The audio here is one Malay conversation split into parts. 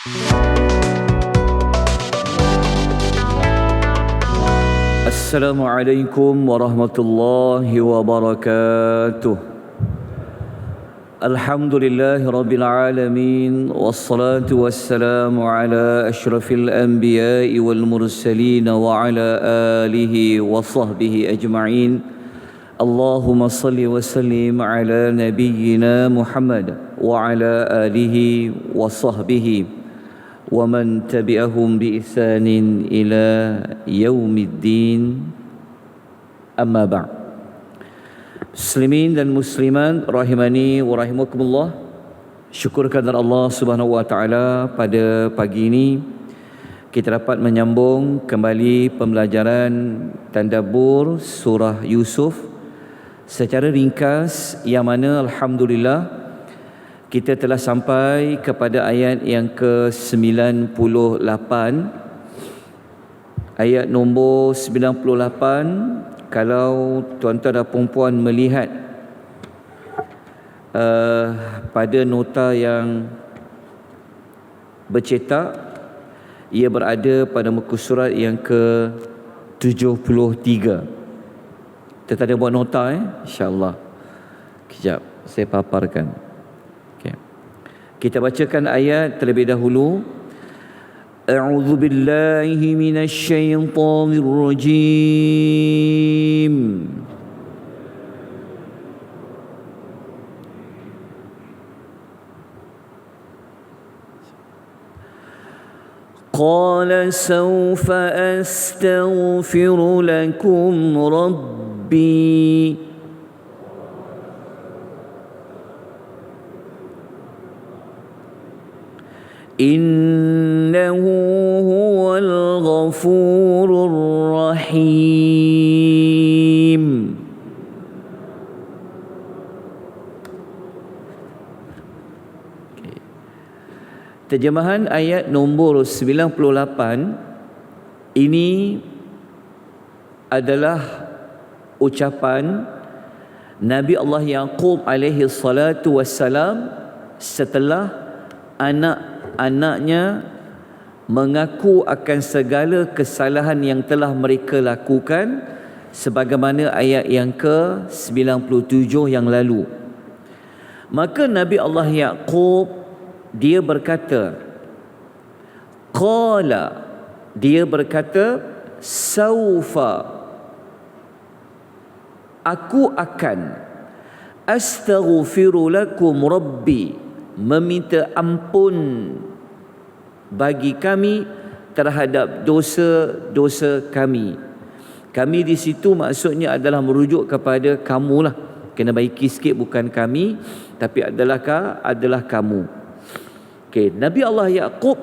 Assalamualaikum warahmatullahi wabarakatuh. Alhamdulillahi rabbil alamin, wassalatu wassalamu ala asyrafil anbiya'i wal mursalin wa ala alihi wa sahbihi ajma'in. Allahumma salli wa sallim ala nabiyyina Muhammad wa ala alihi wa sahbihi wa man tabi'ahum bi ihsanin ila yaumiddin. Amma ba'd. Muslimin dan muslimat rahimani wa rahimakumullah. Syukur kepada Allah Subhanahu wa taala, pada pagi ini kita dapat menyambung kembali pembelajaran tadabbur surah Yusuf secara ringkas, yang mana alhamdulillah kita telah sampai kepada ayat yang ke-98. Ayat nombor 98, kalau tuan-tuan dan puan-puan melihat pada nota yang bercetak, ia berada pada muka surat yang ke-73. Kita ada buat nota insya-Allah. Kejap saya paparkan. Kita bacakan ayat terlebih dahulu. A'udzu billahi minasy syaithanir rajim. Qala sawfa astaghfiru lakum rabbi innahu huwal ghafurur rahim. Terjemahan ayat nombor 98 ini adalah ucapan Nabi Allah Yaqub alaihi salatu wassalam setelah anak-anaknya mengaku akan segala kesalahan yang telah mereka lakukan, sebagaimana ayat yang ke-97 yang lalu. Maka Nabi Allah Yaqub dia berkata, qala, dia berkata, saufa, aku akan, astaghfiru lakum rabbi, meminta ampun bagi kami terhadap dosa-dosa kami. Kami di situ maksudnya adalah merujuk kepada kamulah. Kena baiki sikit, bukan kami, tapi adalah kamu. Okey, Nabi Allah Yaqub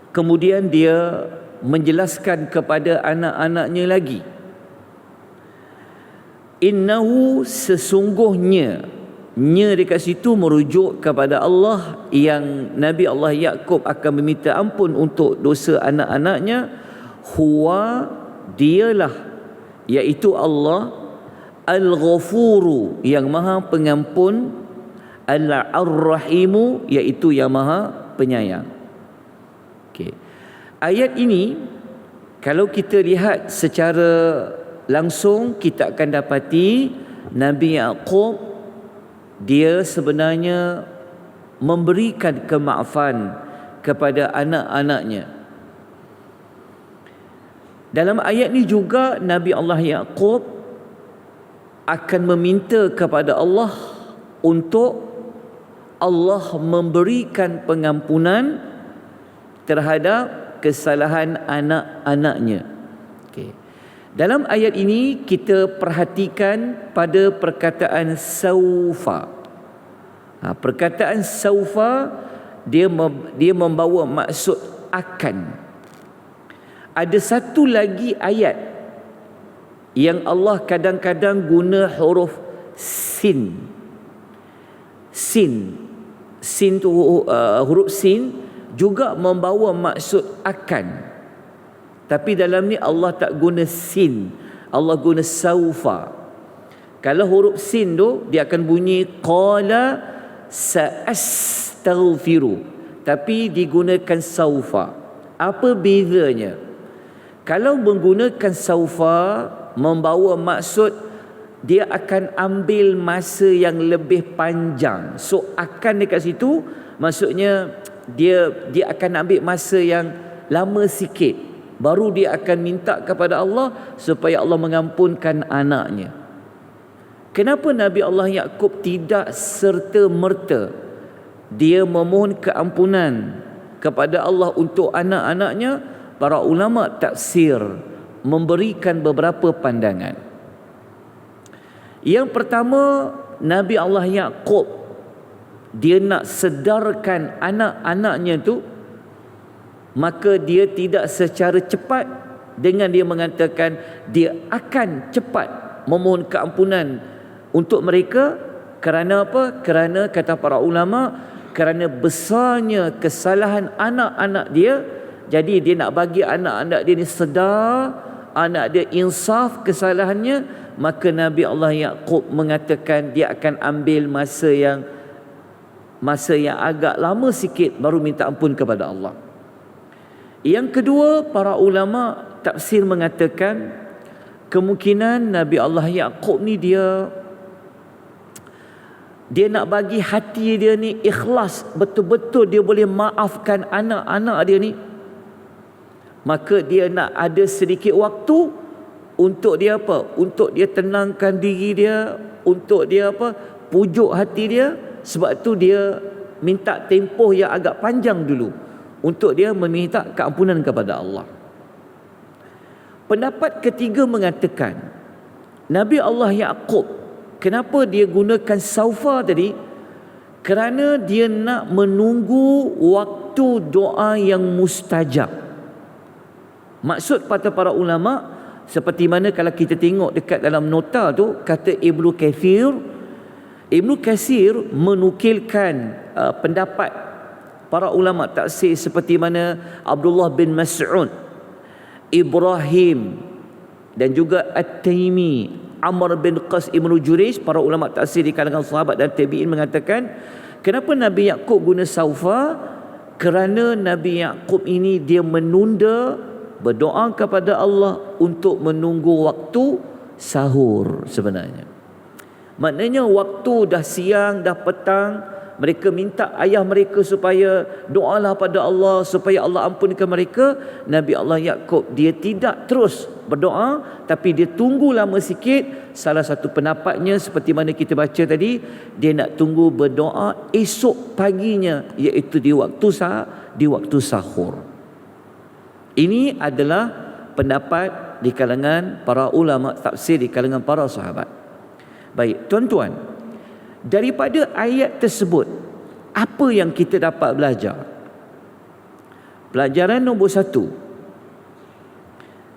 kemudian dia menjelaskan kepada anak-anaknya lagi. Innahu, sesungguhnya, nya dekat situ merujuk kepada Allah, yang Nabi Allah Yaqub akan meminta ampun untuk dosa anak-anaknya. Huwa, dialah, iaitu Allah, Al-Ghafuru, yang maha pengampun, Al-Rahimu, iaitu yang maha penyayang. Okay. Ayat ini kalau kita lihat secara langsung, kita akan dapati Nabi Yaqub dia sebenarnya memberikan kemaafan kepada anak-anaknya. Dalam ayat ini juga Nabi Allah Yaqub akan meminta kepada Allah untuk Allah memberikan pengampunan terhadap kesalahan anak-anaknya. Okay. Dalam ayat ini kita perhatikan pada perkataan saufa. Perkataan saufa dia membawa maksud akan. Ada satu lagi ayat yang Allah kadang-kadang guna huruf sin. Sin tu huruf sin juga membawa maksud akan. Tapi dalam ni Allah tak guna sin, Allah guna saufa. Kalau huruf sin tu dia akan bunyi qala sa'astaghfiru. tapi digunakan saufa. Apa bezanya? Kalau menggunakan saufa membawa maksud dia akan ambil masa yang lebih panjang. So akan dekat situ maksudnya dia akan ambil masa yang lama sikit, baru dia akan minta kepada Allah supaya Allah mengampunkan anaknya. Kenapa Nabi Allah Yaqub tidak serta-merta dia memohon keampunan kepada Allah untuk anak-anaknya? Para ulama tafsir memberikan beberapa pandangan. Yang pertama, Nabi Allah Yaqub dia nak sedarkan anak-anaknya tu, maka dia tidak secara cepat dengan dia mengatakan dia akan cepat memohon keampunan untuk mereka. Kerana apa? Kerana kata para ulama, kerana besarnya kesalahan anak-anak dia, jadi dia nak bagi anak-anak dia ni sedar, anak dia insaf kesalahannya, maka Nabi Allah Yaqub mengatakan dia akan ambil masa yang agak lama sikit baru minta ampun kepada Allah. Yang kedua, para ulama tafsir mengatakan kemungkinan Nabi Allah Yaqub ni dia nak bagi hati dia ni ikhlas, betul-betul dia boleh maafkan anak-anak dia ni. Maka dia nak ada sedikit waktu untuk dia apa? Untuk dia tenangkan diri dia, untuk dia apa? Pujuk hati dia. Sebab tu dia minta tempoh yang agak panjang dulu untuk dia meminta keampunan kepada Allah. Pendapat ketiga mengatakan Nabi Allah Yaqub, kenapa dia gunakan saufa tadi? Kerana dia nak menunggu waktu doa yang mustajab. Maksud kata para ulama, seperti mana kalau kita tengok dekat dalam nota tu, kata Ibnu Katsir menukilkan pendapat para ulama tafsir seperti mana Abdullah bin Mas'ud, Ibrahim dan juga At-Taimi, Amr bin Qas Ibnu Jurayj, para ulama tafsir di kalangan sahabat dan tabi'in mengatakan, kenapa Nabi Yaqub guna saufa? Kerana Nabi Yaqub ini dia menunda berdoa kepada Allah untuk menunggu waktu sahur sebenarnya. Maknanya waktu dah siang, dah petang, mereka minta ayah mereka supaya doalah pada Allah supaya Allah ampunkan mereka. Nabi Allah Yaqub dia tidak terus berdoa, tapi dia tunggu lama sikit. Salah satu pendapatnya seperti mana kita baca tadi, dia nak tunggu berdoa esok paginya, iaitu di waktu sahur. Ini adalah pendapat di kalangan para ulama tafsir, di kalangan para sahabat. Baik, tuan-tuan, daripada ayat tersebut apa yang kita dapat belajar? Pelajaran nombor 1,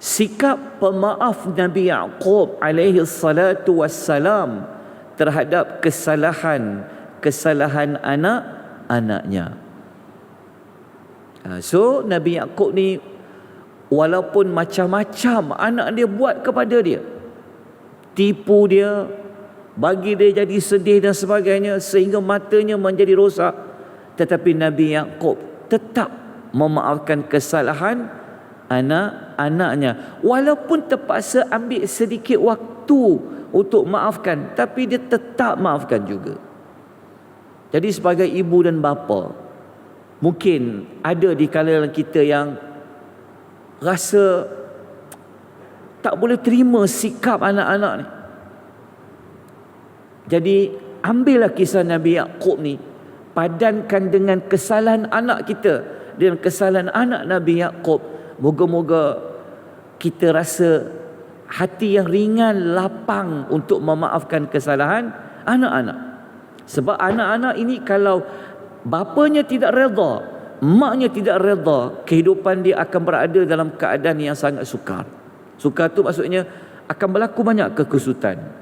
sikap pemaaf Nabi Yaqub alaihi salatu wassalam terhadap kesalahan anak-anaknya. So Nabi Yaqub ni walaupun macam-macam anak dia buat kepada dia, tipu dia, bagi dia jadi sedih dan sebagainya sehingga matanya menjadi rosak, tetapi Nabi Yaqub tetap memaafkan kesalahan anak-anaknya. Walaupun terpaksa ambil sedikit waktu untuk maafkan, tapi dia tetap maafkan juga. Jadi sebagai ibu dan bapa, mungkin ada di kalangan kita yang rasa tak boleh terima sikap anak-anak ni. Jadi ambillah kisah Nabi Yaqub ni, padankan dengan kesalahan anak kita dan kesalahan anak Nabi Yaqub. Moga-moga kita rasa hati yang ringan, lapang untuk memaafkan kesalahan anak-anak. Sebab anak-anak ini kalau bapanya tidak redha, maknya tidak redha, kehidupan dia akan berada dalam keadaan yang sangat sukar. Sukar tu maksudnya akan berlaku banyak kekesutan.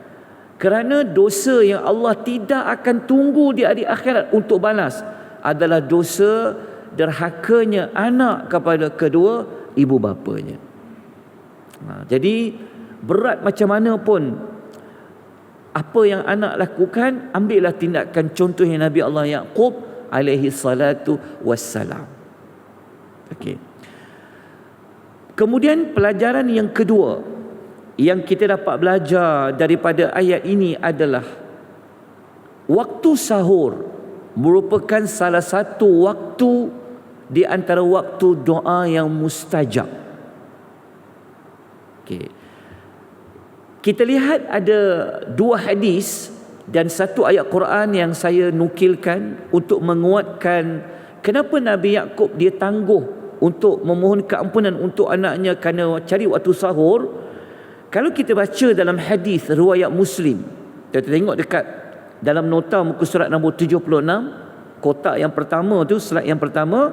Kerana dosa yang Allah tidak akan tunggu di hari akhirat untuk balas adalah dosa derhakanya anak kepada kedua ibu bapanya. Jadi berat macam mana pun apa yang anak lakukan, ambillah tindakan contoh yang Nabi Allah Yaqub alaihi salatu wassalam. Okey. Kemudian pelajaran yang kedua yang kita dapat belajar daripada ayat ini adalah waktu sahur merupakan salah satu waktu di antara waktu doa yang mustajab. Okey. Kita lihat ada dua hadis dan satu ayat Quran yang saya nukilkan untuk menguatkan kenapa Nabi Yakub dia tangguh untuk memohon keampunan untuk anaknya kerana cari waktu sahur. Kalau kita baca dalam hadis riwayat Muslim, kita tengok dekat dalam nota muka surat nombor 76, kotak yang pertama tu, slide yang pertama,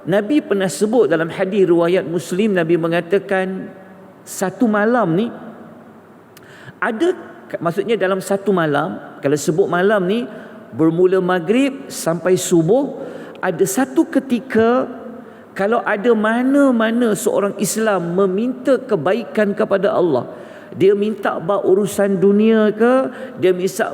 Nabi pernah sebut dalam hadis riwayat Muslim, Nabi mengatakan satu malam ni ada, maksudnya dalam satu malam, kalau sebut malam ni bermula maghrib sampai subuh, ada satu ketika kalau ada mana-mana seorang Islam meminta kebaikan kepada Allah, dia minta bab urusan dunia ke, dia minta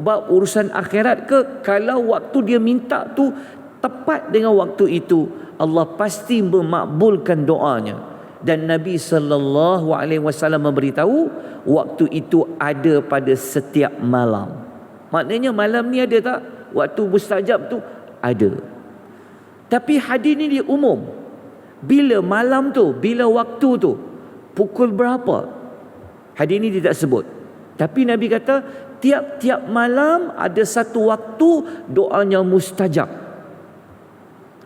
bab urusan akhirat ke, kalau waktu dia minta tu tepat dengan waktu itu, Allah pasti memakbulkan doanya. Dan Nabi SAW memberitahu waktu itu ada pada setiap malam. Maknanya malam ni ada tak waktu mustajab tu? Ada. Tapi hadis ni dia umum. Bila malam tu, bila waktu tu, pukul berapa, hadis ni tidak sebut. Tapi Nabi kata tiap-tiap malam ada satu waktu doanya mustajab.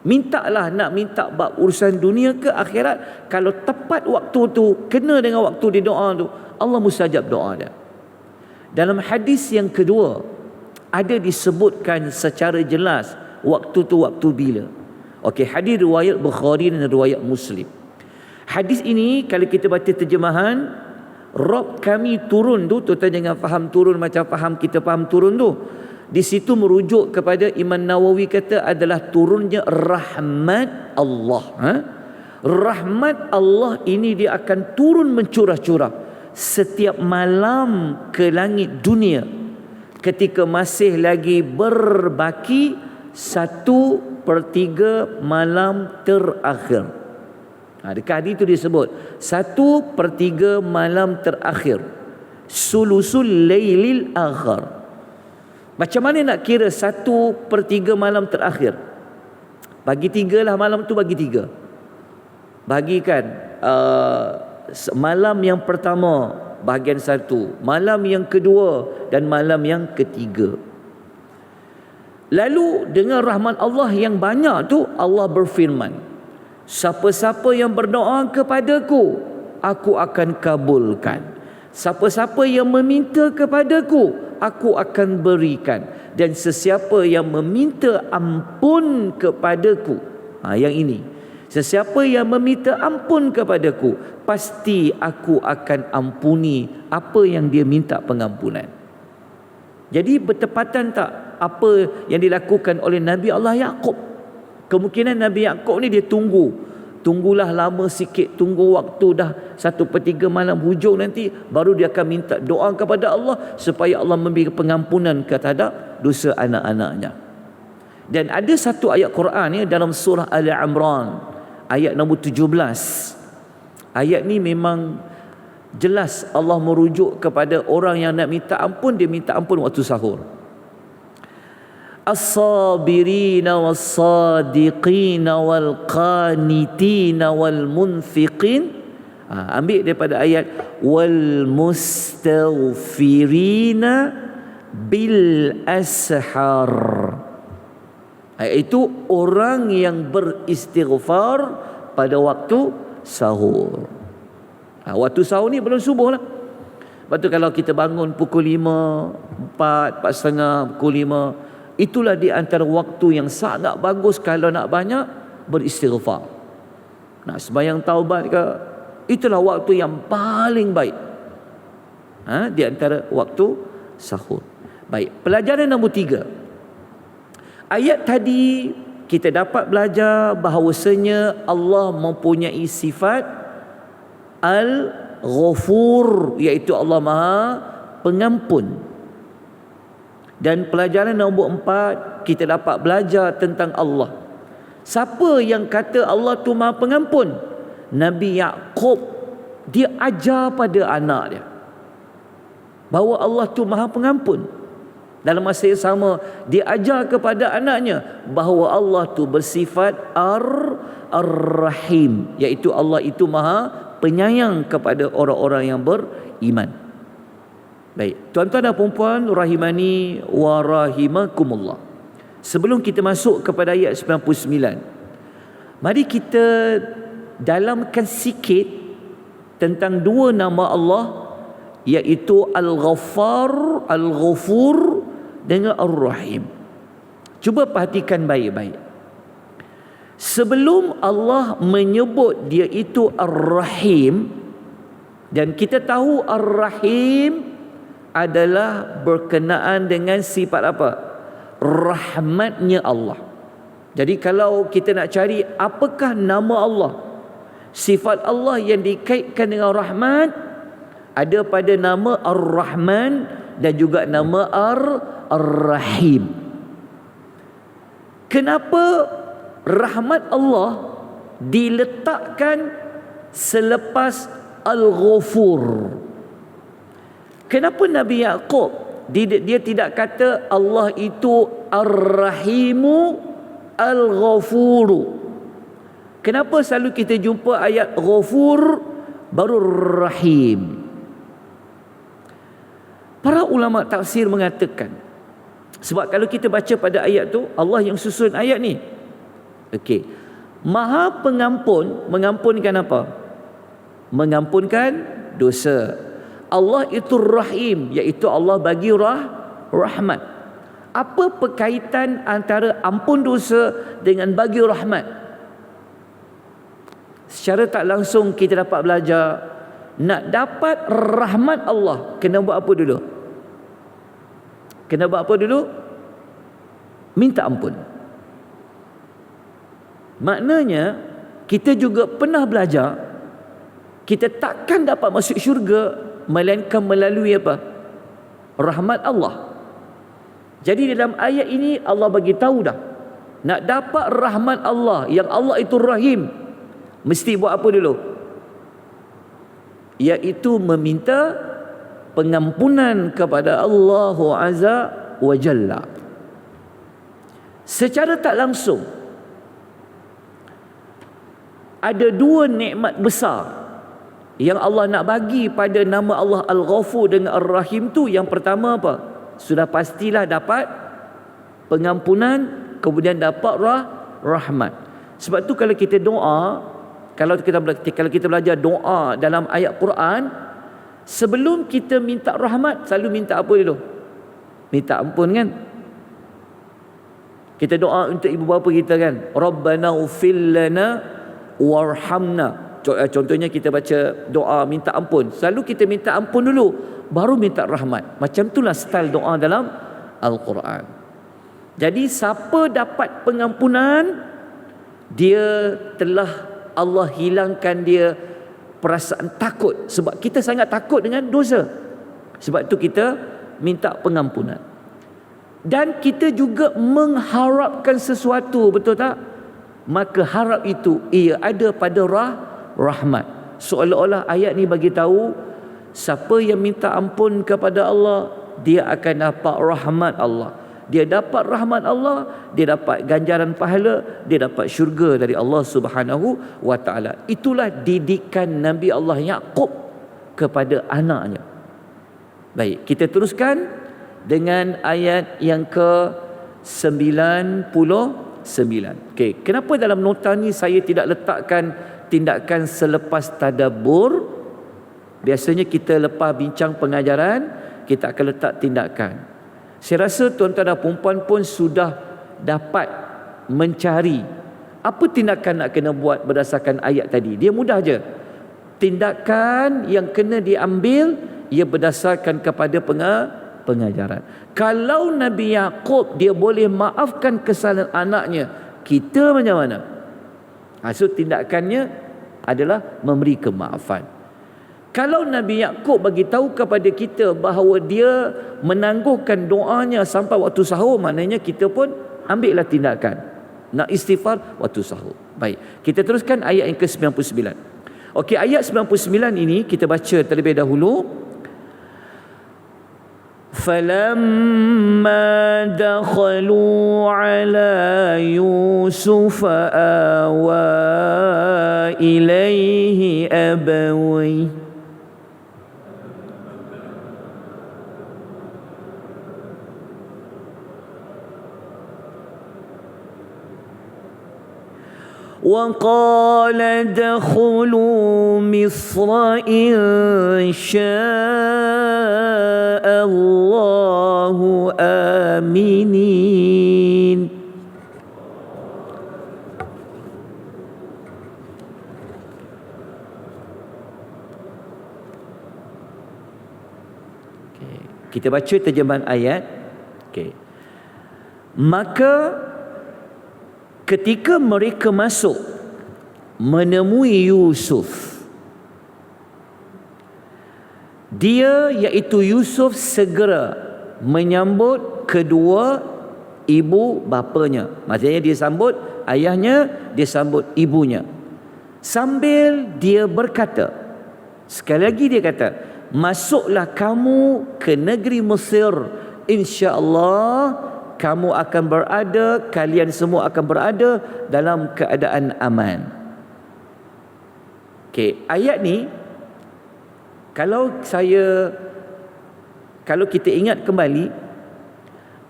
Mintalah, nak minta bab urusan dunia ke akhirat, kalau tepat waktu tu, kena dengan waktu di doa tu, Allah mustajab doa dia. Dalam hadis yang kedua ada disebutkan secara jelas waktu tu waktu bila. Okey, hadis riwayat Bukhari dan riwayat Muslim. Hadis ini kalau kita baca terjemahan, Rob kami turun tu, tuan-tuan jangan faham turun macam faham kita faham turun tu. Di situ merujuk kepada Imam Nawawi kata adalah turunnya rahmat Allah. Rahmat Allah ini dia akan turun mencurah-curah setiap malam ke langit dunia ketika masih lagi berbaki 1/3 malam terakhir. Dekat hadis itu disebut 1/3 malam terakhir, sulusul lailil akhir. Macam mana nak kira 1/3 malam terakhir? Bagi 3 lah malam tu, bagi 3. Bagikan malam yang pertama bahagian 1, malam yang kedua dan malam yang ketiga. Lalu dengan rahmat Allah yang banyak tu, Allah berfirman, siapa-siapa yang berdoa kepadaku, aku akan kabulkan. Siapa-siapa yang meminta kepadaku, aku akan berikan. Dan sesiapa yang meminta ampun kepadaku, yang ini, sesiapa yang meminta ampun kepadaku, pasti aku akan ampuni apa yang dia minta pengampunan. Jadi bertepatan tak apa yang dilakukan oleh Nabi Allah Yakub? Kemungkinan Nabi Yakub ni dia tunggulah lama sikit, tunggu waktu dah 1/3 malam hujung nanti, baru dia akan minta doa kepada Allah supaya Allah memberi pengampunan terhadap dosa anak-anaknya. Dan ada satu ayat Quran dalam surah Ali Imran ayat nombor 17. Ayat ni memang jelas Allah merujuk kepada orang yang nak minta ampun, dia minta ampun waktu sahur. As-sabirina was-sadiqina wal-qanitina wal-munfiqin. Ambil daripada ayat wal mustaghfirina bil ashar. Itu orang yang beristighfar pada waktu sahur. Waktu sahur ni belum subuh lah. Lepas tu kalau kita bangun pukul 5, 4, 4:30, pukul 5, itulah di antara waktu yang sangat bagus kalau nak banyak beristighfar. Nak sembahyang taubat ke, itulah waktu yang paling baik di antara waktu sahur. Baik, pelajaran nombor 3. Ayat tadi kita dapat belajar bahawasanya Allah mempunyai sifat Al-Ghafur, iaitu Allah Maha Pengampun. Dan pelajaran nombor 4, kita dapat belajar tentang Allah. Siapa yang kata Allah tu Maha Pengampun? Nabi Yaqub, dia ajar pada anak dia bahawa Allah tu Maha Pengampun. Dalam masa yang sama, dia ajar kepada anaknya bahawa Allah tu bersifat Ar-Rahim, iaitu Allah itu Maha Penyayang kepada orang-orang yang beriman. Baik, tuan-tuan dan puan-puan rahimani wa rahimakumullah. Sebelum kita masuk kepada ayat 99, mari kita dalamkan sikit tentang dua nama Allah, iaitu Al-Ghaffar, Al-Ghafur dengan Ar-Rahim. Cuba perhatikan baik-baik. Sebelum Allah menyebut dia itu Ar-Rahim, dan kita tahu Ar-Rahim adalah berkenaan dengan sifat apa? Rahmatnya Allah. Jadi kalau kita nak cari apakah nama Allah, sifat Allah yang dikaitkan dengan rahmat, ada pada nama Ar-Rahman dan juga nama Ar-Rahim. Kenapa rahmat Allah diletakkan selepas Al-Ghafur? Kenapa Nabi Yaqub dia tidak kata Allah itu Ar-Rahimu Al-Ghafuru? Kenapa selalu kita jumpa ayat Ghafur baru Rahim? Para ulama tafsir mengatakan, sebab kalau kita baca pada ayat tu, Allah yang susun ayat ni. Okey. Maha Pengampun, mengampunkan apa? Mengampunkan dosa. Allah itu Rahim, iaitu Allah bagi rahmat. Apa perkaitan antara ampun dosa dengan bagi rahmat? Secara tak langsung kita dapat belajar, nak dapat rahmat Allah kena buat apa dulu? Kena buat apa dulu? Minta ampun. Maknanya kita juga pernah belajar, kita takkan dapat masuk syurga melainkan melalui apa? Rahmat Allah. Jadi dalam ayat ini Allah bagi tahu dah, nak dapat rahmat Allah yang Allah itu Rahim, mesti buat apa dulu? Iaitu meminta pengampunan kepada Allah Azza wa Jalla. Secara tak langsung, ada dua nikmat besar yang Allah nak bagi pada nama Allah Al-Ghafur dengan Ar-Rahim tu. Yang pertama apa? Sudah pastilah dapat pengampunan, kemudian dapat rahmat. Sebab tu kalau kita doa, kalau kita belajar doa dalam ayat Quran, sebelum kita minta rahmat, selalu minta apa dulu? Minta ampun kan? Kita doa untuk ibu bapa kita kan, Rabbana ufil lana warhamna. Contohnya kita baca doa minta ampun, selalu kita minta ampun dulu, baru minta rahmat. Macam itulah style doa dalam Al-Quran. Jadi siapa dapat pengampunan, dia telah Allah hilangkan dia perasaan takut. Sebab kita sangat takut dengan dosa, sebab tu kita minta pengampunan. Dan kita juga mengharapkan sesuatu, betul tak? Maka harap itu ia ada pada rahmat. Seolah-olah ayat ni bagi tahu, siapa yang minta ampun kepada Allah, dia akan dapat rahmat Allah. Dia dapat rahmat Allah, dia dapat ganjaran pahala, dia dapat syurga dari Allah Subhanahu wa taala. Itulah didikan Nabi Allah Yaqub kepada anaknya. Baik, kita teruskan dengan ayat yang ke-99. Okey, kenapa dalam nota ni saya tidak letakkan tindakan selepas tadabbur? Biasanya kita lepas bincang pengajaran, kita akan letak tindakan. Saya rasa tuan-tuan dan puan-puan pun sudah dapat mencari apa tindakan nak kena buat berdasarkan ayat tadi. Dia mudah je. Tindakan yang kena diambil, ia berdasarkan kepada pengajaran. Kalau Nabi Yaqub dia boleh maafkan kesalahan anaknya, kita macam mana? So tindakannya adalah memberi kemaafan. Kalau Nabi Yaqub bagi tahu kepada kita bahawa dia menangguhkan doanya sampai waktu sahur, maknanya kita pun ambillah tindakan nak istighfar waktu sahur. Baik, kita teruskan ayat yang ke-99. Okey, ayat 99 ini kita baca terlebih dahulu. فَلَمَّا دَخَلُوا عَلَى يُوسُفَ آوَى إِلَيْهِ أَبَوَيْهِ وقال ادخلوا مصر إن شاء الله آمنين. Kita baca terjemahan ayat. Maka ketika mereka masuk menemui Yusuf, dia iaitu Yusuf segera menyambut kedua ibu bapanya. Maksudnya dia sambut ayahnya, dia sambut ibunya. Sambil dia berkata, sekali lagi dia kata, masuklah kamu ke negeri Mesir, insya-Allah kamu akan berada, kalian semua akan berada dalam keadaan aman. Okey, ayat ni kalau kita ingat kembali,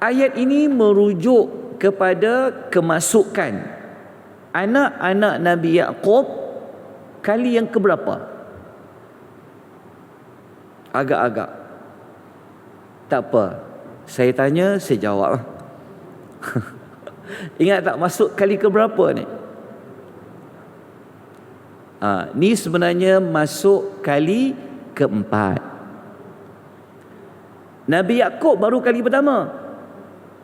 ayat ini merujuk kepada kemasukan anak-anak Nabi Yaqub kali yang keberapa? Agak-agak. Tak apa. Saya tanya, saya jawab. Ingat tak masuk kali ke berapa ni? Ni sebenarnya masuk kali keempat. Nabi Yaqub baru kali pertama.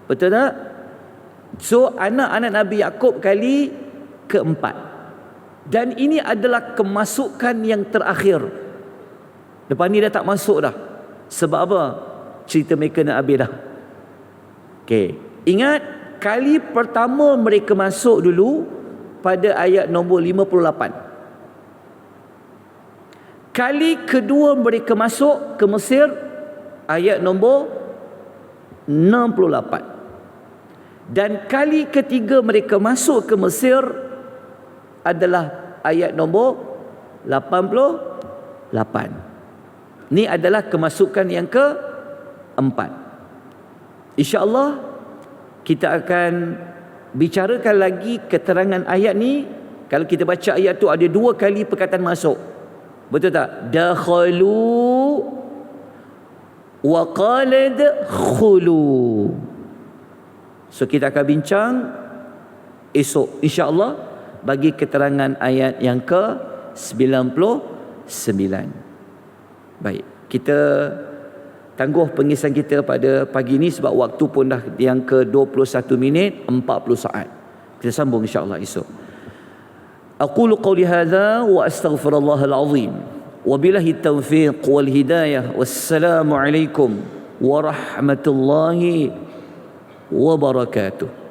Betul tak? So anak-anak Nabi Yaqub kali keempat. Dan ini adalah kemasukan yang terakhir. Lepas ni dah tak masuk dah. Sebab apa? Cerita mereka nak habis dah. Okey, ingat kali pertama mereka masuk dulu pada ayat nombor 58. Kali kedua mereka masuk ke Mesir ayat nombor 68. Dan kali ketiga mereka masuk ke Mesir adalah ayat nombor 88. Ini adalah kemasukan yang keempat. InsyaAllah kita akan bicarakan lagi keterangan ayat ni. Kalau kita baca ayat tu ada dua kali perkataan masuk. Betul tak? Dakhalu wa qala dkhulu. So kita akan bincang esok insya-Allah bagi keterangan ayat yang ke-99. Baik, kita tangguh pengisahan kita pada pagi ini sebab waktu pun dah yang ke-21 minit 40 saat. Kita sambung insya-Allah esok. Aqulu qawli hadza wa astaghfirullahal azim. Wabillahi taufiq wal hidayah. Wassalamu alaikum warahmatullahi wabarakatuh.